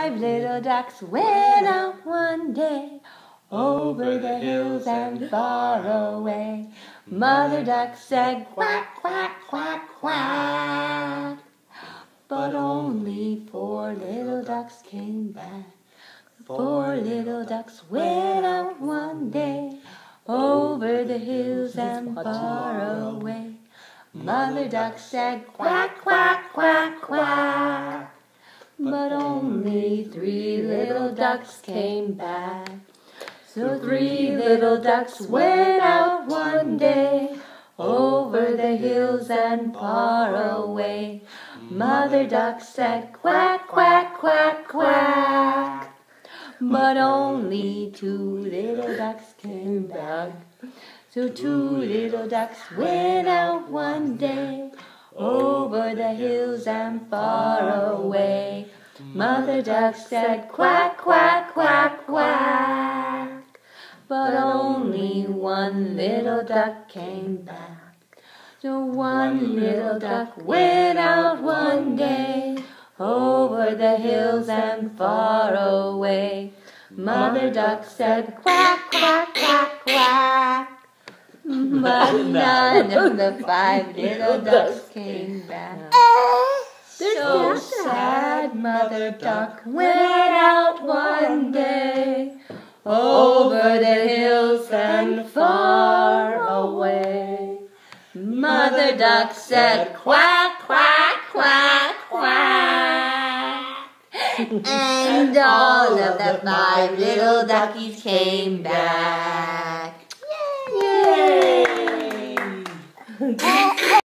5 little ducks went out one day over the hills and far away. Mother duck said quack, quack, quack, quack. But only 4 little ducks came back. 4 little ducks went out one day over the hills and far away. Mother duck said quack, quack, quack, quack. But only 3 little ducks came back. So 3 little ducks went out one day over the hills and far away. Mother duck said quack, quack, quack, quack. But only 2 little ducks came back. So 2 little ducks went out one day over the hills and far away. Mother duck said quack, quack, quack, quack. But only 1 little duck came back. So 1 little duck went out one day over the hills and far away. Mother duck said quack, quack, quack, quack. But none of the 5 little ducks came back. So sad, Mother duck went out one day over the hills and far away. Mother duck said quack, quack, quack, quack. And all of the 5 little duckies came back. Yay!